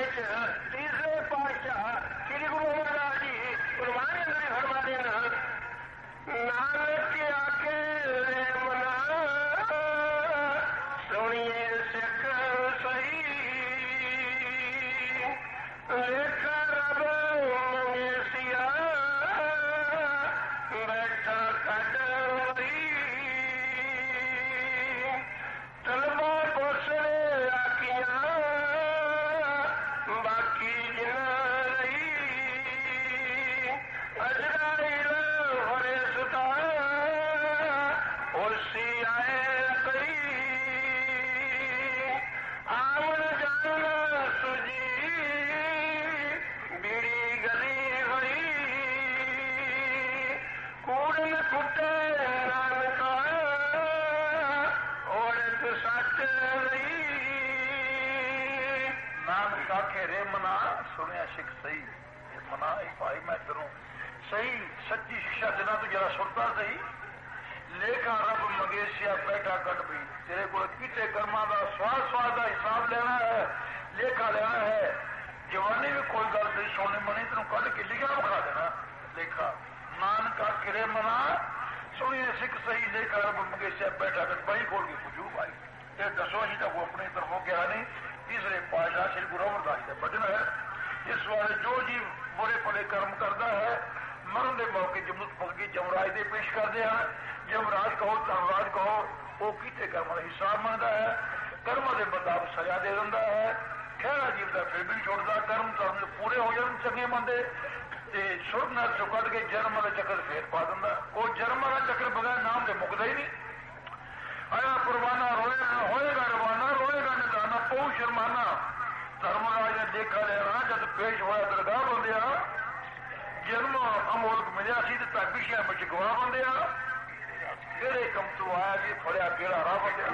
तीसरे पातशाह श्री गुरु अमरदास जी कुर्बानी नहीं फरमा देना। नानक आके मना सुनिए सिख सही लेखा रब मंगेसिया बैठा खड वही तलबा पोसरे आकिया बाकी जिना रही अजराइल होरे सुता उसी आए कई आमन जान सुजी बीड़ी गली हुई कूड़न कुटे नानका औरत सच रही। नानक आखे रे मना सुनिया सिख सही मना भाई मैं करूं सही सच्ची शिक्षा देना तो जरा सुनता सही लेखा रब मंगेशिया बैठा कट भी तेरे को किते कर्मा का स्वाद का हिसाब लेना है लेखा लेना है। जवानी भी कोई गल नहीं सोने मनी तेन कट के लिखा बखा देना लेखा। नानक आखे रे मना सुनिए सिख सही लेखा रब मंगेशिया बैठा कट बही खोल के पूछू भाई ये दसो ही तक वो अपनी तरफों क्या नहीं। तीसरे पातशाह श्री गुरु अमरदास जी का भजन है। इस वाले जो जी बुरे भले कर्म करता है मरण के मौके जमूत पक्की जमराज दे पेश करते हैं। जमराज कहो धर्मराज कहो वो किते कर्म का हिसाब मनता है कर्म के मुताबिक सजा दे दिता है। खैरा जीवता फिर भी नहीं छोड़ता कर्म धर्म पूरे हो जाने चंगे मंदे सुर न सुकट के जन्म का चक्कर फेर पा दिता। वो जन्म का चक्कर बगैर नाम से मुकता ही नहीं। आया कुर्बाना होएगा रवाना रोएगा निदाना पऊ शर्माना। धर्मराज ने देखा लेना जब पेश होया दरगाह बंदिया जन्म अमोलक मिलिया सी पिछलिया में गवा बंदिया केड़े कम तू आया जी फड़िया केड़ा राह बंदिया।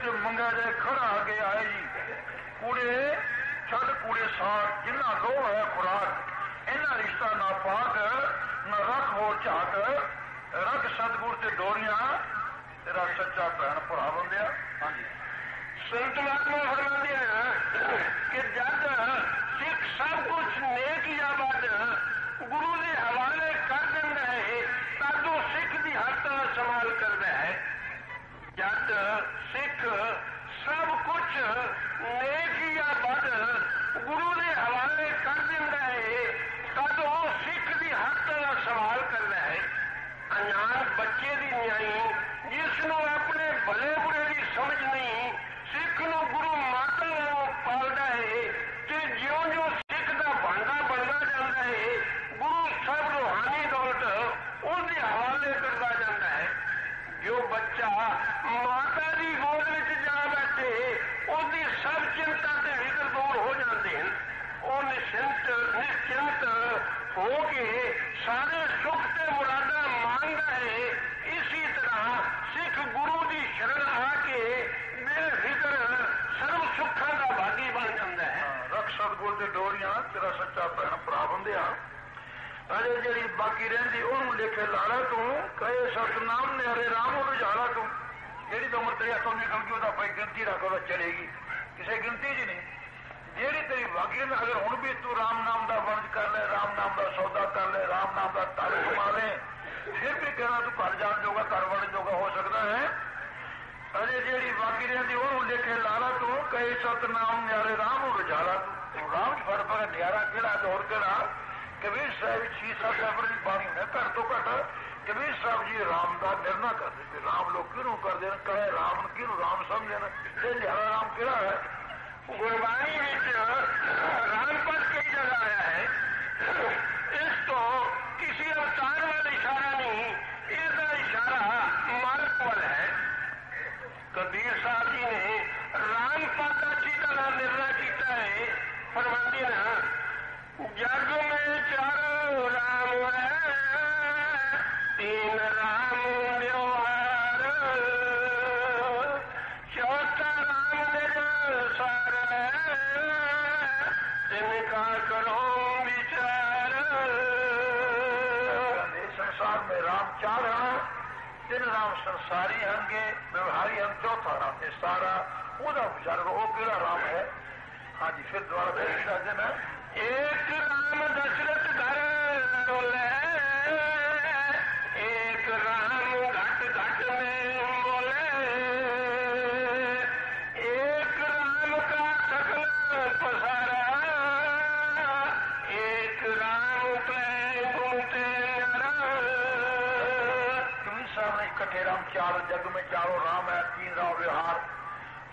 ਤੇ ਮੰਗਾ ਜਾਏ ਖੜਾ ਅੱਗੇ ਆਏ ਜੀ ਕੂੜੇ ਛੱਡ ਕੂੜੇ ਸਾਥ ਜਿੰਨਾ ਲੋਹ ਹੈ ਖੁਰਾਕ ਇਹਨਾਂ ਰਿਸ਼ਤਾ ਨਾ ਪਾਕ ਨਾ ਰੱਖ ਹੋ ਝਾਕ ਰੱਖ ਸਤਿਗੁਰ ਤੇ ਡੋਰੀਆਂ ਤੇਰਾ ਸੱਚਾ ਭੈਣ ਭਰਾ ਬੰਦਿਆ। ਹਾਂਜੀ संत महात्मा फरमाते हैं कि जब सिख सब कुछ नेक या बद गुरु के हवाले कर देता है तद वो सिख की हर तरह संभाल करता है। जब सिख सब कुछ नेक या बद गुरु के हवाले कर देता है तद वो सिख की हर तरह संभाल करता है। अनजान बच्चे की न्याई जिसनों अपने भले बुरे की समझ नहीं सिख ਨੂੰ ਗੁਰੂ ਮਾਤਾ ਨੂੰ ਪਾਲਦਾ ਹੈ ਤੇ ਜਿਉਂ-ਜਿਉਂ ਸਿੱਖ ਦਾ ਭਾਂਡਾ ਬਣਦਾ ਜਾਂਦਾ ਹੈ ਗੁਰੂ ਸਭ ਰੂਹਾਨੀ ਦੌਲਤ ਉਹਦੇ ਹਵਾਲੇ ਕਰਦਾ ਜਾਂਦਾ ਹੈ। ਜੋ ਬੱਚਾ ਮਾਤਾ ਦੀ ਗੋਦ ਵਿੱਚ ਜਾ ਬੈਠੇ ਉਹਦੀ ਸਭ ਚਿੰਤਾ ਤੇ ਫਿਕਰ ਦੂਰ ਹੋ ਜਾਂਦੇ ਹਨ। ਉਹ ਨਿਸ਼ਚਿੰਤ ਹੋ ਕੇ ਸਾਰੇ ਸੁੱਖ ਤੇ ਮੁਰਾਦਾਂ ਮੰਗਦਾ ਹੈ। ਇਸੇ ਤਰ੍ਹਾਂ ਸਿੱਖ ਗੁਰੂ ਦੀ ਸ਼ਰਨ ਆ ਕੇ बेफिक्र सर्व सुखा का भागी बन जाता है। रख सतगुर ते डोरियां तेरा सच्चा भैन भरा बंदिया। अजे जी बाकी रही ओनू लेखे लाला तू कहे सतनाम ने हरे राम ओनू जाला तू जी तो उम्र तेरी हथों निकल गई वह भाई गिनती रख चलेगी किसी गिनती च नहीं जी तेरी बाकी में अगर हूं भी तू राम नाम का वंश कर ले राम नाम का सौदा कर ले राम नाम का तल कमा ले फिर भी कहना तू घर जान जोगा घर बन जोगा हो सकता है। अजे जी बाकी रही ओनू लेखे लाला तू कहे सतनाम न्यारे राम रजाला तू राम फड़ पर न्यारा केड़ा दौर केड़ा कबीर साहब 6-7 सफर की बाणी में घट तो घट कबीर साहब जी राम का निर्णय कर देते राम लोग क्यों कर देना कहे राम क्यों राम समझे ये न्यारा राम केड़ा है। गुरबाणी राम पद कई जगह आया है। इस तो किसी अवतार वाला इशारा नहीं इसका इशारा मार्ग पर है। कबीर साहब जी ने राम पद अच्छी तरह निर्णय किया है। फरमाते हैं जग में चारों राम है तीन राम व्यवहार चौथा राम निरंसार तिनका करो विचार। संसार में राम चार हैं तीन राम संसारी होंगे व्यवहारी हम चौथा राम है सारा वह विचार वो केड़ा राम है। हाँ जी फिर दोबारा फिर देना एक राम दशरथ घर डोले एक राम घट घट में बोले एक राम का सकल पसारा एक राम प्रेम घूमते इकट्ठे राम चार जग में चारों राम है तीन राम व्यवहार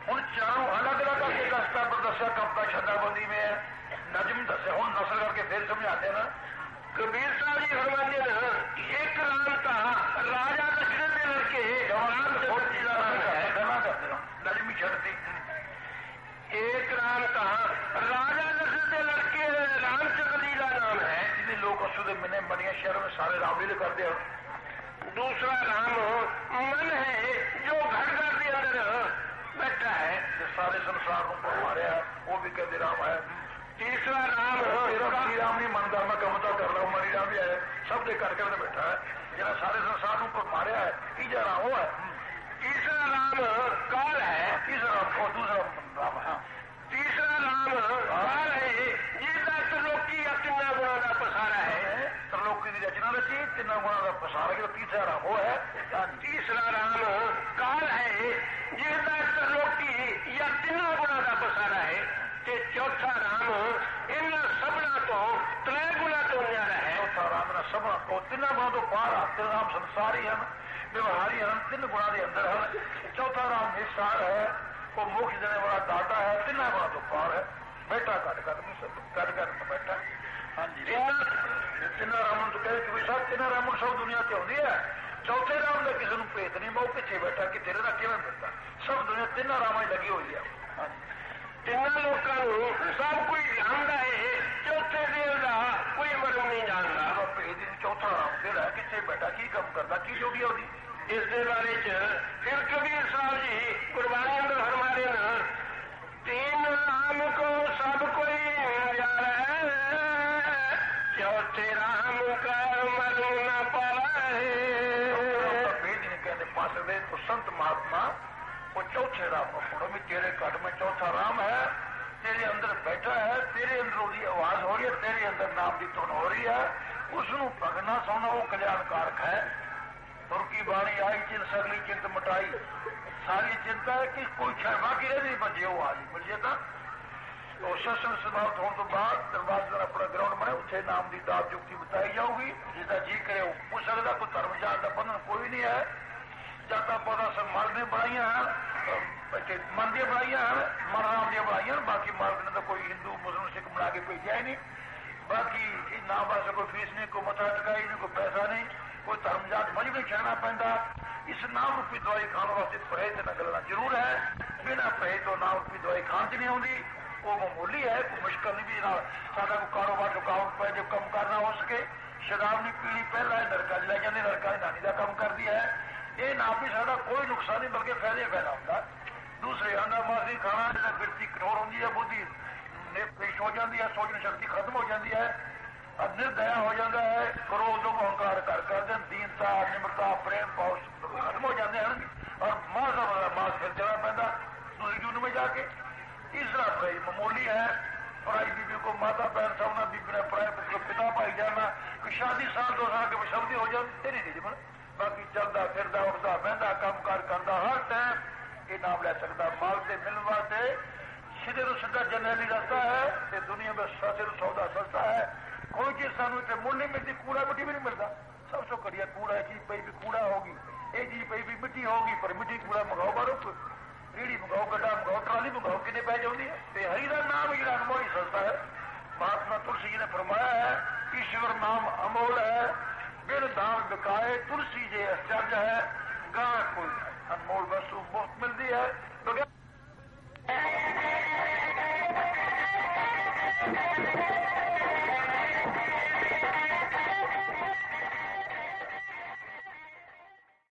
हूँ चारों अलग अलग करके दस्ता पर दसा कब का छंदाबंदी में है नजम दसे हूँ नस्ल करके फिर समझाते ना। कबीर साहब जी फरमाते हैं एक राम था राजा दशरथ के लड़के नजमी छड़ती एक राम था राजा दशरथ के लड़के रामचंद्र जी का नाम है जिन्हें लोग असुदे मिने बनिया शहर में सारे राम लीले करते हैं। दूसरा राम मन है जो घर घर के अंदर बैठा है जो सारे संसार को मारे है वो भी कहते राम है। तीसरा राम मनी राम नहीं मनता मैं कमता कर रहा हूँ मनी राम भी है सब दे कर बैठा है जरा सारे संसार को मारे है तीजा राम वो है। तीसरा राम काल है तीसरा राम और दूसरा राम है। तीसरा राम काल है जिसका त्रिलोकी या तिना गुणा का पसारा है त्रिलोकी की रचना रची तिना गुणा का पसारा की तीसरा राम वो है। तीसरा राम काल है जिसका त्रिलोकी या तिना गुणा का पसारा है ते चौथा राम इन सबना तो त्रै गुणा तो न्यारा है। चौथा राम ना सबना तो तिना गुणा तो पार तीन राम संसारी हैं व्यवहारी हैं तीन गुणा के अंदर है। चौथा राम निस्सार है वो मोक्ष देने वाला दाता है तिना गुणा तो पार है बैठा कट बैठा। हाँ जी तिना राम तो कहे कि साहब तिना राम सब दुनिया से आती है चौथे राम का किसी को भेद नहीं मैं पिछे बैठा कि तेरे का किमें मिलता सब दुनिया तिना राम लगी हुई है। हाँ जी तिना लोगों सब कोई जानता है चौथे देव का कोई मर्म नहीं जानता। भेद चौथा राम केड़ा है किसे बैठा की कम करता की ड्यूटी होती इस दे बारे च फिर कबीर साहब जी गुरबाणी अंदर फरमा रहे हैं, तीन नाम को सब कोई जाने, चौथे राम का मरू न पाए। कहने पा सकते तो संत महात्मा वो चौथे राम को पढ़ो भी तेरे घट में चौथा राम है, तेरे अंदर बैठा है, तेरे अंदर उसकी आवाज हो रही है, तेरे अंदर नाम की धुन हो रही है, उसनों भगना सुनना वो कल्याणकारक है। तुर की बाणी आई चिंत सगली चिंत मटाई, सारी चिंता है कि कोई क्षण बाकी रह नहीं बचे वो आज मिल जाता। तो सत्संग समाप्त होने तो बाद दरबार का अपना ग्राउंड बने उसे नाम की दात जुक्ति बताई जाऊगी, जिसका जी करे वो पूछ सकता। कोई धर्म जात का बंधन कोई नहीं है, जाता पौधा सब मर्द ने बनाइया हैं, मन दिया बनाइया हैं, मन राम दिया बनाइया, बाकी मर्द ने तो कोई हिंदू मुस्लिम सिख बना के कोई जाए नहीं। बाकी नाम वास्ते कोई फीस नहीं, कोई मथा टकाई नहीं, कोई पैसा नहीं, कोई धर्म जात मज नहीं कहना पैंदा। इस नाम रूपी दवाई खाने वास्ते परहेज न करना जरूर है, बिना परहेज तो नाम रूपी दवाई खान च नहीं आती। वो मामूली है, कोई मुश्किल नहीं भी साडा कोई कारोबार रुकावट पे जो कम करना हो सके। शराब नहीं पीनी पहला नरका च लै जाने, नरका नानी का कम करती है। ये ना भी साडा कोई नुकसान नहीं बल्कि फायदे फायदा होता। दूसरे अंडा मासी खाना जिसमें गिरती कठोर होती है, बुद्धि पेश हो जाती है, सोचने शक्ति खत्म हो जाती है, निर्दया हो जाता है, क्रोध अहंकार कर दिन दीनता निम्रता प्रेम भाव खत्म हो जाते हैं और मास का मास फिर चला पैदा दूसरी जून में जाके। तीसरा पढ़ाई मामूली है, पढ़ाई बीबी को माता बहन सबना, बीबी ने पढ़ाई पुत्र पिता पाई जाना, कि शादी साल 2 साल के शब्दी हो जाए तेरी नहीं जीवन। बाकी चलता फिरता उठता बहता काम कार करता हर टाइम ये नाम ले सकता। माल से मिलने वास्ते सीधे तो सीधा जनरली रास्ता है, दुनिया में सस्ते तो सौदा सस्ता है। कोई चीज सानू इतने मुल नहीं मिलती, कूड़ा मिट्टी भी नहीं मिलता। सबसे कड़िया कूड़ा चीज पई भी कूड़ा होगी, एक चीज पई भी मिट्टी होगी, पर मिट्टी कूड़ा मंगाओ बारो, रेड़ी मंगाओ, गड्ढा मंगाओ, ट्राली मंगाओ, कितने पैसे होती है। हरि का नाम जो अनमोल ही सस्ता है। महात्मा तुलसी जी ने फरमाया है, ईश्वर नाम अमोल है, बिन दाम बिकाए, तुलसी जे अचरज है, गां कोई अनमोल वस्तु मुफ्त मिलती है।